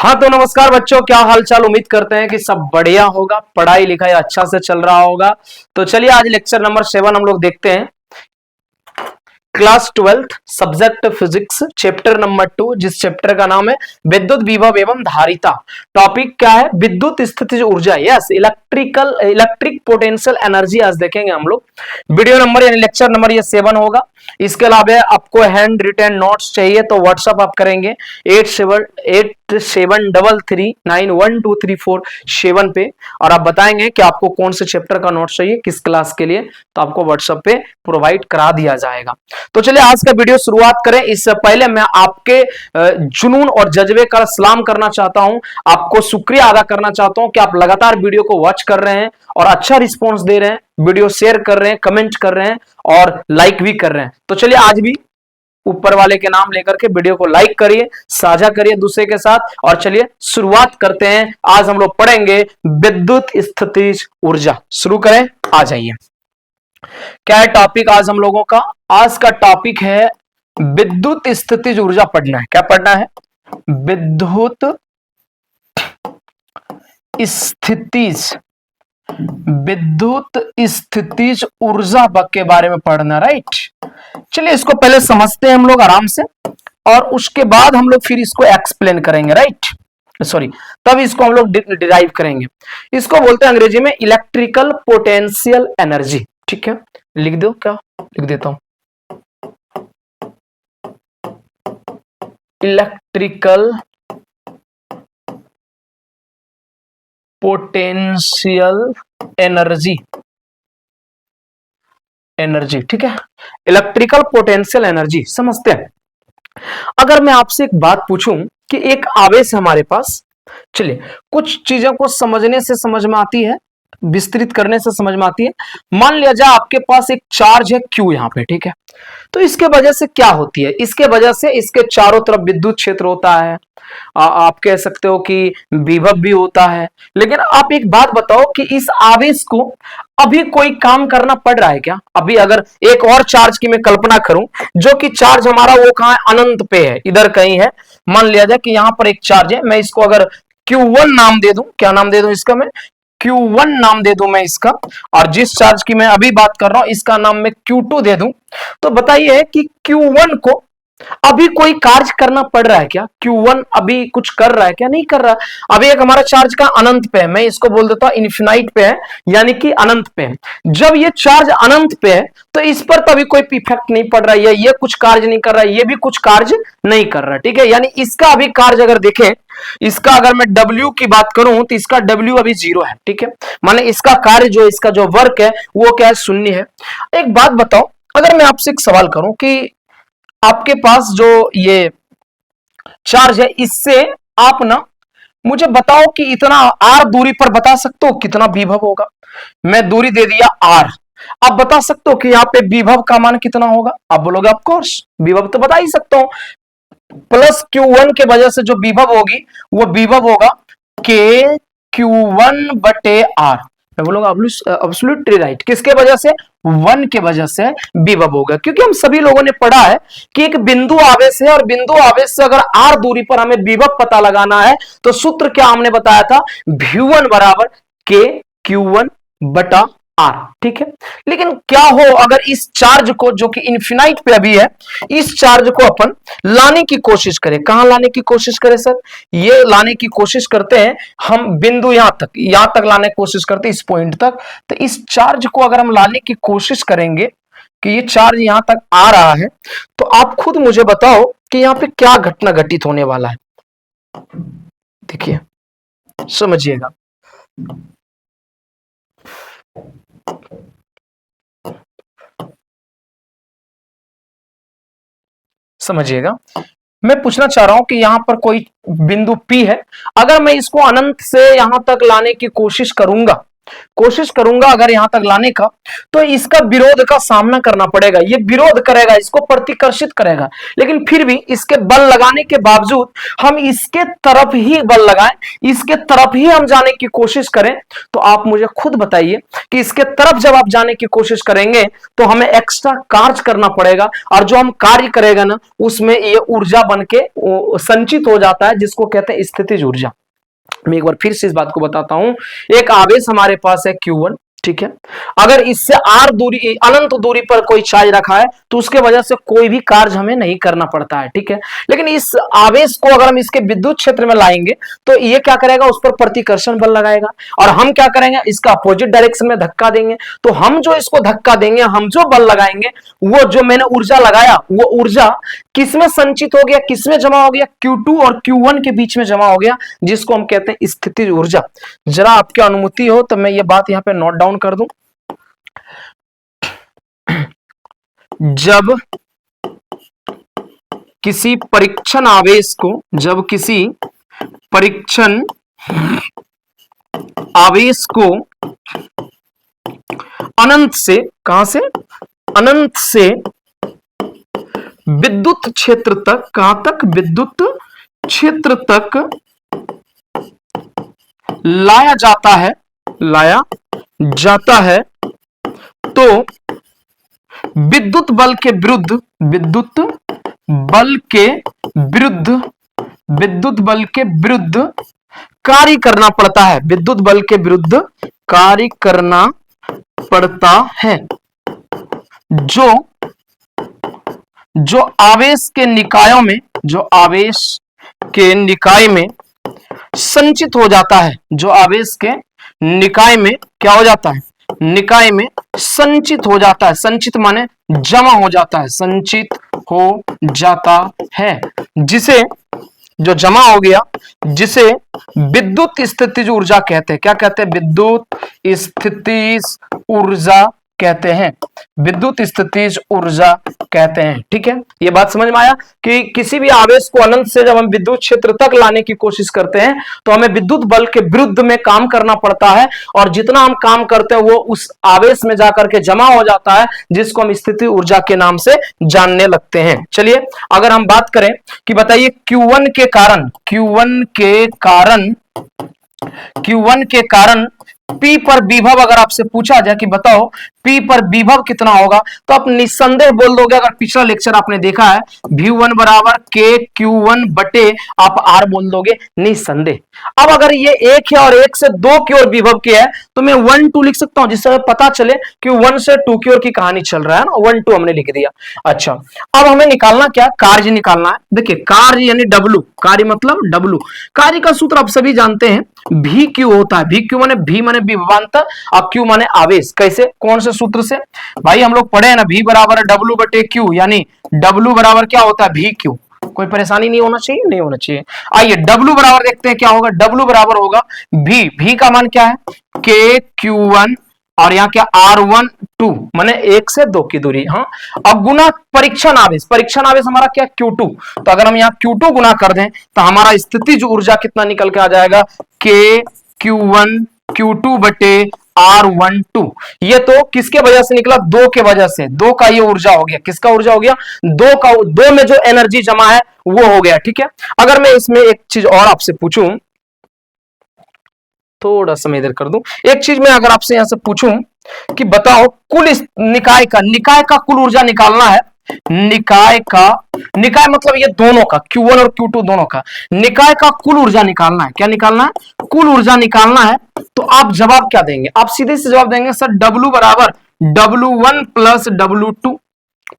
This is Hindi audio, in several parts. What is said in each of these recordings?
हाँ तो नमस्कार बच्चों, क्या हाल चाल। उम्मीद करते हैं कि सब बढ़िया होगा, पढ़ाई लिखाई अच्छा से चल रहा होगा। तो चलिए आज लेक्चर नंबर 7 हम लोग देखते हैं। Class 12th subject physics, chapter number 2, जिस चैप्टर का नाम है विद्युत विभव एवं धारिता। टॉपिक क्या है? विद्युत स्थितिज ऊर्जा। यस, इलेक्ट्रिक पोटेंशियल एनर्जी आज देखेंगे हम लोग। वीडियो नंबर यानी लेक्चर नंबर ये 7 होगा। इसके अलावा आपको हैंड रिटन नोट्स चाहिए तो व्हाट्सअप आप करेंगे 8733912347 पे, और आप बताएंगे कि आपको कौन से चैप्टर का नोट्स चाहिए, किस क्लास के लिए, तो आपको व्हाट्सएप पे प्रोवाइड करा दिया जाएगा। तो चलिए आज का वीडियो शुरुआत करें। इससे पहले मैं आपके जुनून और जज्बे का सलाम करना चाहता हूं, आपको शुक्रिया अदा करना चाहता हूं कि आप लगातार वीडियो को वॉच कर रहे हैं और अच्छा रिस्पॉन्स दे रहे हैं, वीडियो शेयर कर रहे हैं, कमेंट कर रहे हैं और लाइक भी कर रहे हैं। तो चलिए आज भी ऊपर वाले के नाम लेकर के वीडियो को लाइक करिए, साझा करिए दूसरे के साथ। और चलिए शुरुआत करते हैं। आज हम लोग पढ़ेंगे विद्युत स्थितिज ऊर्जा। शुरू करें, आ जाइए। क्या है टॉपिक आज हम लोगों का? आज का टॉपिक है विद्युत स्थितिज ऊर्जा पढ़ना है। क्या पढ़ना है? विद्युत स्थितिज, विद्युत स्थितिज ऊर्जा के बारे में पढ़ना, राइट। चलिए इसको पहले समझते हैं हम लोग आराम से, और उसके बाद हम लोग फिर इसको एक्सप्लेन करेंगे, राइट। सॉरी, तब इसको हम लोग डिराइव करेंगे। इसको बोलते हैं अंग्रेजी में इलेक्ट्रिकल पोटेंशियल एनर्जी। ठीक है, लिख दो, क्या लिख देता हूं, इलेक्ट्रिकल पोटेंशियल एनर्जी। एनर्जी, ठीक है, इलेक्ट्रिकल पोटेंशियल एनर्जी समझते हैं। अगर मैं आपसे एक बात पूछूं कि एक आवेश है हमारे पास, चलिए कुछ चीजों को समझने से समझ में आती है, विस्तृत करने से समझ में आती है। मान लिया जाए आपके पास एक चार्ज है Q यहां पे, ठीक है। तो इसके वजह से क्या होती है? इसके वजह से इसके चारों तरफ विद्युत क्षेत्र होता है, आप कह सकते हो कि विभव भी होता है। लेकिन आप एक बात बताओ कि इस आवेश को अभी कोई काम करना पड़ रहा है क्या? अभी अगर एक और चार्ज की मैं कल्पना करूं, जो कि चार्ज हमारा वो कहां है, अनंत पे है, इधर कहीं है। मान लिया जाए कि यहां पर एक चार्ज है, मैं इसको अगर Q1 नाम दे दूं, क्या नाम दे दूं इसका? मैं Q1 नाम दे दूं मैं इसका, और जिस चार्ज की मैं अभी बात कर रहा हूं इसका नाम मैं Q2 दे दूं। तो बताइए कि Q1 को अभी कोई कार्य करना पड़ रहा है क्या? Q1 अभी कुछ कर रहा है क्या? नहीं कर रहा। अभी एक हमारा चार्ज का अनंत पे है, मैं इसको बोल देता हूं इन्फिनाइट पे है, यानी कि अनंत पे है। जब ये चार्ज अनंत पे है तो इस पर तो अभी कोई इफेक्ट नहीं पड़ रहा है, ये कुछ कार्य नहीं कर रहा है, ये भी कुछ कार्य नहीं कर रहा, ठीक है। यानी इसका अभी कार्य अगर देखें, इसका अगर मैं W की बात करूं तो इसका W अभी 0 है, ठीक है। माने इसका कार्य जो, इसका जो वर्क है वो क्या है, 0 है। एक बात बताओ, अगर मैं आपसे एक सवाल करूं कि आपके पास जो ये चार्ज है, इससे आप ना मुझे बताओ कि इतना R दूरी पर बता सकते हो कितना विभव होगा? मैं दूरी दे दिया R, आप बता सकते हो कि यहाँ पे विभव का मान कितना होगा? आप बोलोगे ऑफ कोर्स विभव तो बता ही सकता हूं, प्लस Q1 के वजह से जो विभव होगी वो विभव होगा K Q1 बटे R। मैं बोलूंगा एब्सोल्युटली राइट। किसके वजह से? 1 के वजह से विभव होगा, क्योंकि हम सभी लोगों ने पढ़ा है कि एक बिंदु आवेश है, और बिंदु आवेश से अगर R दूरी पर हमें विभव पता लगाना है तो सूत्र क्या हमने बताया था? V1 बराबर K Q1 बटा R, ठीक है। लेकिन क्या हो अगर इस चार्ज को, जो कि इन्फिनाइट पे अभी है, इस चार्ज को अपन लाने की कोशिश करें। कहां लाने की कोशिश करें सर? ये लाने की कोशिश करते हैं हम बिंदु यहां तक लाने की कोशिश करते हैं, इस पॉइंट तक। तो इस चार्ज को अगर हम लाने की कोशिश करेंगे कि ये चार्ज यहां तक आ रहा है, तो आप खुद मुझे बताओ कि यहां पे क्या घटना घटित होने वाला है। देखिए, समझिएगा। समझिएगा, मैं पूछना चाह रहा हूं कि यहां पर कोई बिंदु P है, अगर मैं इसको अनंत से यहां तक लाने की कोशिश करूंगा कोशिश करूंगा अगर यहां तक लाने का, तो इसका विरोध का सामना करना पड़ेगा, ये विरोध करेगा, इसको प्रतिकर्षित करेगा, लेकिन फिर भी इसके बल लगाने के बावजूद हम इसके तरफ ही बल लगाएं, इसके तरफ ही हम जाने की कोशिश करें, तो आप मुझे खुद बताइए कि इसके तरफ जब आप जाने की कोशिश करेंगे तो हमें एक्स्ट्रा कार्य करना पड़ेगा, और जो हम कार्य करेगा ना उसमें ये ऊर्जा बन के संचित हो जाता है, जिसको कहते हैं स्थितिज ऊर्जा। मैं एक बार फिर से इस बात को बताता हूं, एक आवेश हमारे पास है Q1, ठीक है, अगर इससे r दूरी, अनंत दूरी पर कोई चार्ज रखा है तो उसके वजह से कोई भी कार्य हमें नहीं करना पड़ता है, ठीक है, लेकिन इस आवेश को अगर हम इसके विद्युत क्षेत्र में लाएंगे तो ये क्या करेगा, उस पर प्रतिकर्षण बल लगाएगा, और हम क्या करेंगे, इसका अपोजिट डायरेक्शन में धक्का देंगे, तो हम जो इसको धक्का देंगे, हम जो बल लगाएंगे, वो जो मैंने ऊर्जा लगाया, वो ऊर्जा किसमें संचित हो गया, किसमें जमा हो गया, Q2 और Q1 के बीच में जमा हो गया, जिसको हम कहते हैं स्थितिज ऊर्जा। जरा आपकी अनुमति हो तो मैं ये बात यहां पे नोट डाउन कर दूं। जब किसी परीक्षण आवेश को, जब किसी परीक्षण आवेश को अनंत से, कहां से, अनंत से विद्युत क्षेत्र तक, कहां तक, विद्युत क्षेत्र तक लाया जाता है, लाया जाता है, तो विद्युत बल के विरुद्ध, विद्युत बल के विरुद्ध, विद्युत बल के विरुद्ध कार्य करना पड़ता है, विद्युत बल के विरुद्ध कार्य करना पड़ता है, जो आवेश के निकायों में, जो आवेश के निकाय में संचित हो जाता है, जो आवेश के निकाय में क्या हो जाता है, निकाय में संचित हो जाता है, संचित माने जमा हो जाता है, संचित हो जाता है, जिसे, जो जमा हो गया, जिसे विद्युत स्थितिज ऊर्जा कहते हैं। क्या कहते हैं, विद्युत स्थितिज ऊर्जा कहते हैं, विद्युत स्थितिज ऊर्जा कहते हैं, ठीक है। ये बात समझ में आया कि किसी भी आवेश को अनंत से जब हम विद्युत क्षेत्र तक लाने की कोशिश करते हैं तो हमें विद्युत बल के विरुद्ध में काम करना पड़ता है, और जितना हम काम करते हैं वो उस आवेश में जाकर के जमा हो जाता है, जिसको हम स्थितिज ऊर्जा के नाम से जानने लगते हैं। चलिए अगर हम बात करें कि बताइए Q1 के कारण, Q1 के कारण P पर विभव अगर आपसे पूछा जाए कि बताओ P पर विभव कितना होगा, तो आप निस्संदेह बोल दोगे, अगर पिछला लेक्चर आपने देखा है, V1 बराबर KQ1 बटे आप R बोल दोगे निस्संदेह। अब अगर ये एक है और एक से दो की ओर विभव के है तो मैं 1 2 लिख सकता हूं, जिससे पता चले कि 1 से 2 की ओर की कहानी चल रहा है ना, 1 2 हमने लिख दिया। अच्छा अब हमें निकालना क्या, कार्य निकालना है। देखिए कार्य यानी W, कार्य मतलब W, कार्य का सूत्र आप सभी जानते हैं, V Q होता है, V Q माने विभवांतर और Q माने आवेश। कैसे, कौन से सूत्र से भाई, हम लोग पढ़े हैं ना, V बराबर W बटे Q, यानी W बराबर क्या होता है, V Q। कोई परेशानी नहीं होना चाहिए, नहीं होना चाहिए। आइए W बराबर देखते हैं क्या होगा, W बराबर होगा V का मान क्या है, KQ1 और यहाँ क्या R1 2 माने 1 से 2 की दूरी, हाँ। अब गुना परीक्षण आवेश, परीक्षण आवेश हमारा क्या Q2, तो अगर हम यहाँ Q2 गुना कर दें तो हमारा स्थितिज ऊर्जा कितना निकल के आ जाएगा, KQ1 Q2 बटे R12। ये तो किसके वजह से निकला, दो के वजह से, दो का ये ऊर्जा हो गया, किसका ऊर्जा हो गया, दो में जो एनर्जी जमा है वो हो गया, ठीक है। अगर मैं इसमें एक चीज और आपसे पूछूं, थोड़ा समय इधर कर दूं, एक चीज मैं अगर आपसे यहां से पूछूं कि बताओ कुल इस निकाय का कुल ऊर्जा निकालना है, निकाय मतलब ये दोनों का, Q1 और Q2 दोनों का निकाय का कुल ऊर्जा निकालना है। क्या निकालना है, कुल ऊर्जा निकालना है। तो आप जवाब क्या देंगे, आप सीधे से जवाब देंगे सर W बराबर W1 प्लस W2,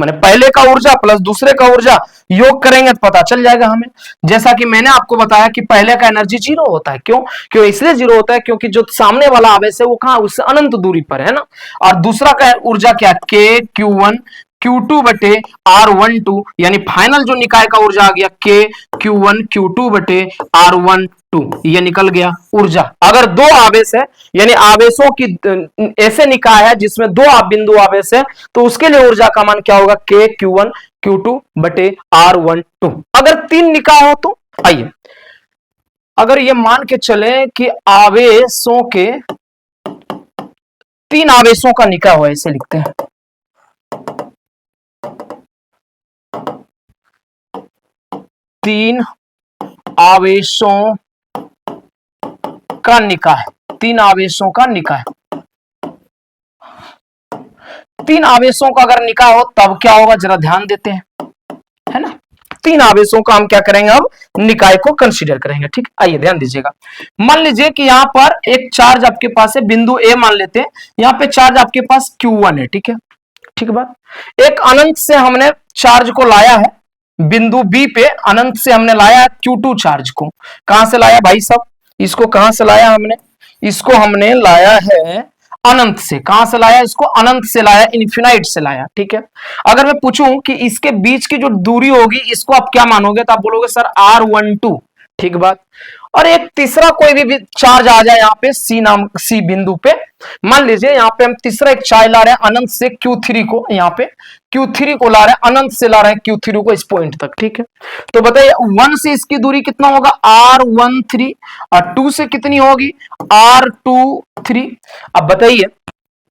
माने पहले का ऊर्जा प्लस दूसरे का ऊर्जा योग करेंगे तो पता चल जाएगा हमें। जैसा कि मैंने आपको बताया कि पहले का एनर्जी जीरो होता है, क्यों इसलिए जीरो होता है क्योंकि जो सामने वाला आवेश है वो कहां, उससे अनंत दूरी पर है ना। और दूसरा का ऊर्जा क्या, KQ1 Q2 बटे R12, यानी फाइनल जो निकाय का ऊर्जा आ गया KQ1 Q2 बटे R12, ये निकल गया ऊर्जा। अगर दो आवेश है, यानी आवेशों की ऐसे निकाय है जिसमें दो बिंदु आवेश है, तो उसके लिए ऊर्जा का मान क्या होगा, KQ1 Q2 बटे R12। अगर तीन निकाय हो तो आइए, अगर ये मान के चले कि आवेशों के तीन आवेशों का निकाय हुआ, इसे लिखते हैं। तीन आवेशों का निकाय, तीन आवेशों का निकाय। तीन आवेशों का अगर निकाय हो तब क्या होगा, जरा ध्यान देते हैं, है ना। तीन आवेशों का हम क्या करेंगे, अब निकाय को कंसीडर करेंगे। ठीक, आइए ध्यान दीजिएगा। मान लीजिए कि यहां पर एक चार्ज आपके पास है, बिंदु ए मान लेते हैं, यहां पे चार्ज आपके पास Q1 है। ठीक है, ठीक बात। एक अनंत से हमने चार्ज को लाया है, बिंदु बी पे अनंत से हमने लाया है Q2 चार्ज को। कहां से लाया भाई साहब, इसको कहां से लाया हमने, इसको हमने लाया है अनंत से। कहां से लाया, इसको अनंत से लाया, इन्फिनाइट से लाया। ठीक है, अगर मैं पूछूं कि इसके बीच की जो दूरी होगी इसको आप क्या मानोगे, तो आप बोलोगे सर R12। ठीक बात। और एक तीसरा कोई भी चार्ज आ जाए यहाँ पे सी बिंदु पे, मान लीजिए यहाँ पे हम तीसरा एक चार्ज ला रहे हैं अनंत से Q3 को, यहाँ पे Q3 को ला रहे हैं, अनंत से ला रहे हैं Q3 को इस पॉइंट तक। ठीक है, तो बताइए 1 से इसकी दूरी कितना होगा, R13, और 2 से कितनी होगी, R23। अब बताइए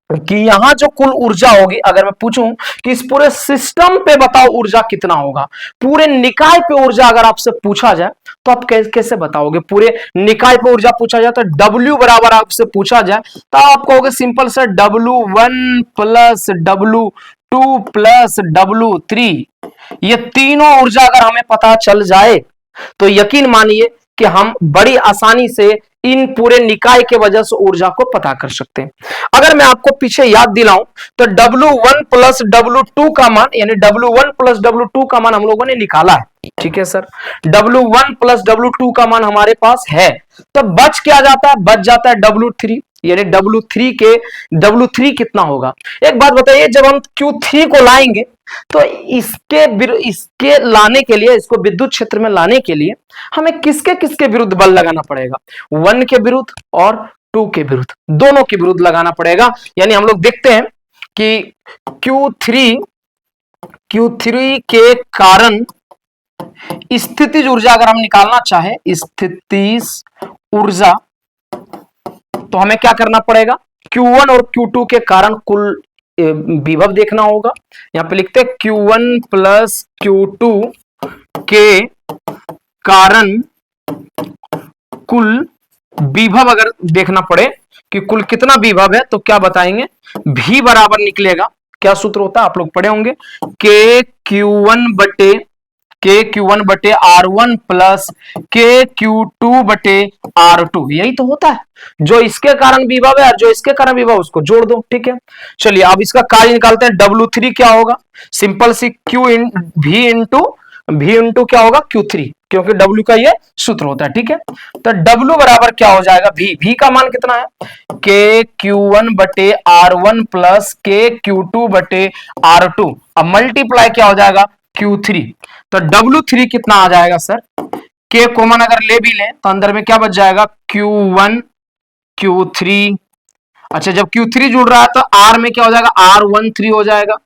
कि यहां जो कुल ऊर्जा होगी, अगर मैं पूछूं कि इस पूरे सिस्टम पे बताओ ऊर्जा कितना होगा, पूरे निकाय पे ऊर्जा अगर आपसे पूछा जाए तो आप कैसे बताओगे, पूरे निकाय पे ऊर्जा पूछा जाए तो W बराबर आपसे पूछा जाए तो आप कहोगे simple sir W1 plus W2 plus W3। ये तीनों ऊर्जा अगर हमें पता चल जाए तो यकीन मानिए कि हम बड़ी आसानी से इन पूरे निकाय के वजह से ऊर्जा को पता कर सकते हैं। अगर मैं आपको पीछे याद दिलाऊं तो W1 प्लस W2 का मान, यानी W1 प्लस W2 का मान हम लोगों ने निकाला है। ठीक है सर, W1 प्लस W2 का मान हमारे पास है, तो बच क्या जाता है, बच जाता है W3, यानी W3 कितना होगा। एक बात बताइए, जब हम Q3 को लाएंगे तो इसके लाने के लिए, इसको विद्युत क्षेत्र में लाने के लिए हमें किसके किसके विरुद्ध बल लगाना पड़ेगा, 1 के विरुद्ध और 2 के विरुद्ध, दोनों के विरुद्ध लगाना पड़ेगा। यानी हम लोग देखते हैं कि Q3 के कारण स्थितिज ऊर्जा अगर हम निकालना चाहे, स्थितिज ऊर्जा, तो हमें क्या करना पड़ेगा, Q1 और Q2 के कारण कुल विभव देखना होगा। यहां पे लिखते हैं Q1 प्लस Q2 के कारण कुल विभव अगर देखना पड़े कि कुल कितना विभव है तो क्या बताएंगे, V बराबर निकलेगा, क्या सूत्र होता है आप लोग पढ़े होंगे, KQ1 बटे R1 प्लस KQ2 बटे R2। यही तो होता है, जो इसके कारण विभव है और जो इसके कारण विभव उसको जोड़ दो। ठीक है, चलिए अब इसका कार्य निकालते हैं। W3 क्या होगा, सिंपल सी V इंटू क्या होगा Q3, क्योंकि W का ये सूत्र होता है। ठीक है, तो W बराबर क्या हो जाएगा, V का मान कितना है, KQ1 बटे R1 प्लस KQ2 बटे R2, अब मल्टीप्लाई क्या हो जाएगा Q3, तो W3 कितना आ जाएगा सर, K कॉमन अगर ले भी लें तो अंदर में क्या बच जाएगा, Q1 Q3। अच्छा, जब Q3 जुड़ रहा है तो R में क्या हो जाएगा, R13 हो जाएगा,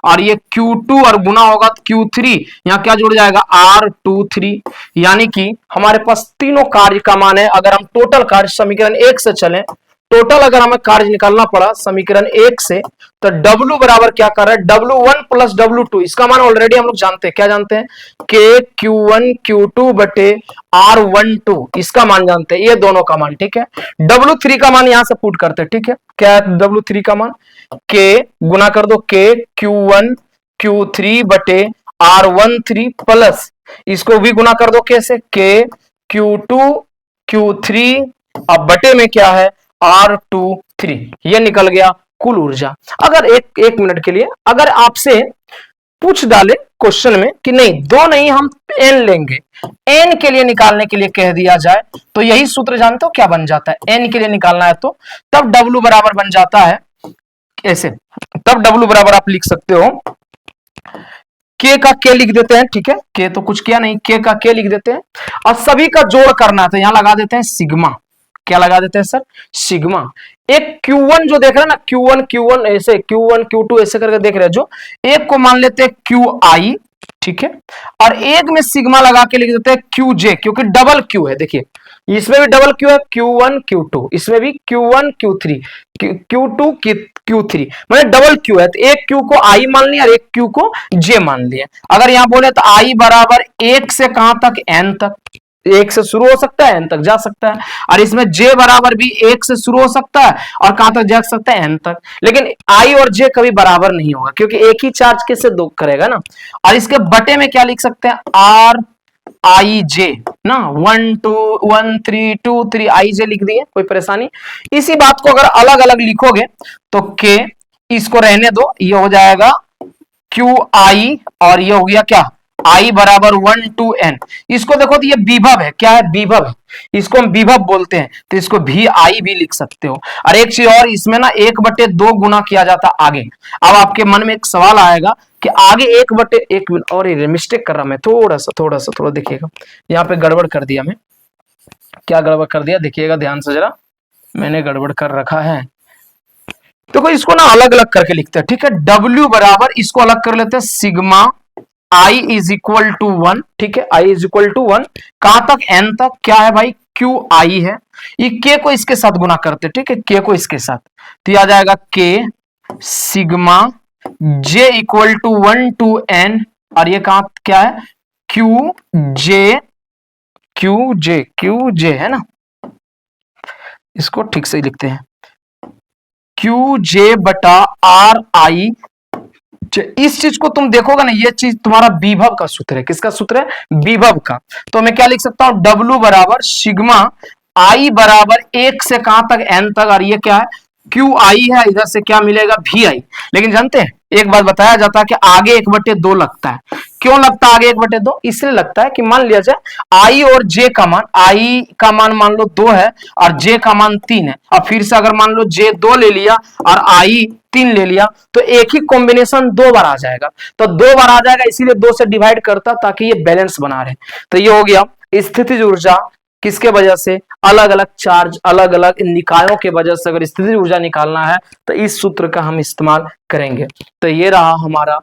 और ये Q2 और गुना होगा तो Q3, यहाँ क्या जुड़ जाएगा, R23। यानी कि हमारे पास तीनों कार्य का मान है। अगर हम टोटल कार्य समीकरण 1 से चलें, टोटल अगर हमें कार्य निकालना पड़ा समीकरण 1 से, तो W बराबर क्या कर रहा है, W1 प्लस W2, इसका मान ऑलरेडी हम लोग जानते हैं, क्या जानते हैं, KQ1 Q2 बटे R12, इसका मान जानते हैं, ये दोनों का मान। ठीक है, W3 का मान यहां से पुट करते हैं। ठीक है, क्या है W3 का मान, K गुना कर दो KQ1 Q3 बटे R13 प्लस इसको भी गुना कर दो कैसे, KQ2 Q3, अब बटे में क्या है R23, ये निकल गया कुल ऊर्जा। अगर एक मिनट के लिए अगर आपसे पूछ डाले क्वेश्चन में कि नहीं दो नहीं हम n लेंगे, n के लिए निकालने के लिए कह दिया जाए, तो यही सूत्र जानते हो क्या बन जाता है, n के लिए निकालना है तो तब W बराबर बन जाता है ऐसे, तब W बराबर आप लिख सकते हो, K का K लिख देते हैं। ठीक है, K तो कुछ किया नहीं, K का K लिख देते हैं, और सभी का जोड़ करना है तो यहां लगा देते हैं सिग्मा। क्या लगा देते हैं सर, सिग्मा। एक Q1 जो देख रहे हैं ना, Q1 ऐसे, Q1 Q2 ऐसे करके देख रहे हैं, जो एक को मान लेते हैं QI, ठीक है, और एक में सिग्मा लगा के लिख देते हैं QJ, क्योंकि डबल Q है। देखिए इसमें भी डबल क्यू है, Q1 Q2, इसमें भी Q1 Q3 Q2 Q3, मतलब डबल क्यू है। तो एक क्यू को आई मान लिया और एक क्यू को जे मान लिया। अगर यहां बोले तो आई बराबर एक से कहां तक, एन तक, एक से शुरू हो सकता है एन तक जा सकता है। और इसमें जे बराबर भी एक से शुरू हो सकता है और कहां तक जा सकता है, एन तक। लेकिन आई और जे कभी बराबर नहीं होगा क्योंकि एक ही चार्ज कैसे दो करेगा ना। और इसके बटे में क्या लिख सकते हैं, आर आई जे ना, 1 2 1 3 2 3 आई जे लिख दिए, कोई परेशानी। इसी बात को अगर अलग अलग लिखोगे तो के, इसको रहने दो, ये हो जाएगा क्यू आई और ये हो गया क्या, आई बराबर 1 2 n। इसको देखो तो ये विभव है, क्या है, विभव है, इसको हम विभव बोलते हैं, तो इसको भी आई भी लिख सकते हो। और एक चीज और, इसमें ना 1/2 गुना किया जाता आगे। अब आपके मन में एक सवाल आएगा कि आगे 1/1, और ये मिस्टेक कर रहा मैं, थोड़ा देखिएगा, यहाँ पे गड़बड़ कर दिया मैं। क्या गड़बड़ कर दिया, देखिएगा ध्यान से जरा, मैंने गड़बड़ कर रखा है। तो इसको ना अलग अलग करके लिखते हैं, ठीक है। W बराबर, इसको अलग कर लेते हैं, sigma I is equal to 1, ठीक है, I इज इक्वल टू 1, कहां तक, n तक, क्या है भाई, क्यू आई है। ये k को इसके साथ गुना करते, ठीक है, k को इसके साथ, तो आ जाएगा k sigma j equal to 1 to n, और ये कहां क्या है, क्यू जे है ना, इसको ठीक से लिखते हैं, क्यू जे बटा आर आई। इस चीज को तुम देखोगे ना, ये चीज तुम्हारा विभव का सूत्र है, किसका सूत्र है, विभव का। तो मैं क्या लिख सकता हूं, W बराबर सिग्मा I बराबर 1 से कहां तक, n तक, और ये क्या है, क्यू आई है, इधर से क्या मिलेगा, भी आई। लेकिन जानते हैं एक बात बताया जाता है कि आगे 1/2 लगता है। क्यों लगता है आगे 1/2, इसलिए लगता है कि मान लिया जाए आई और जे का मान, आई का मान मान लो 2 है और जे का मान 3 है, और फिर से अगर मान लो जे 2 ले लिया और आई 3 ले लिया, तो एक ही कॉम्बिनेशन 2 बार आ जाएगा। तो 2 बार आ जाएगा, इसीलिए 2 से डिवाइड करता ताकि ये बैलेंस बना रहे। तो ये हो गया स्थितिज ऊर्जा, किसके वजह से, अलग अलग चार्ज, अलग अलग निकायों के वजह से अगर स्थितिज ऊर्जा निकालना है तो इस सूत्र का हम इस्तेमाल करेंगे। तो ये रहा हमारा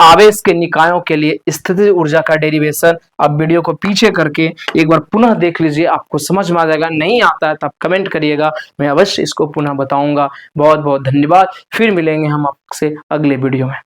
आवेश के निकायों के लिए स्थितिज ऊर्जा का डेरिवेशन। अब वीडियो को पीछे करके एक बार पुनः देख लीजिए, आपको समझ में आ जाएगा। नहीं आता है तो आप कमेंट करिएगा, मैं अवश्य इसको पुनः बताऊंगा। बहुत बहुत धन्यवाद, फिर मिलेंगे हम आपसे अगले वीडियो में।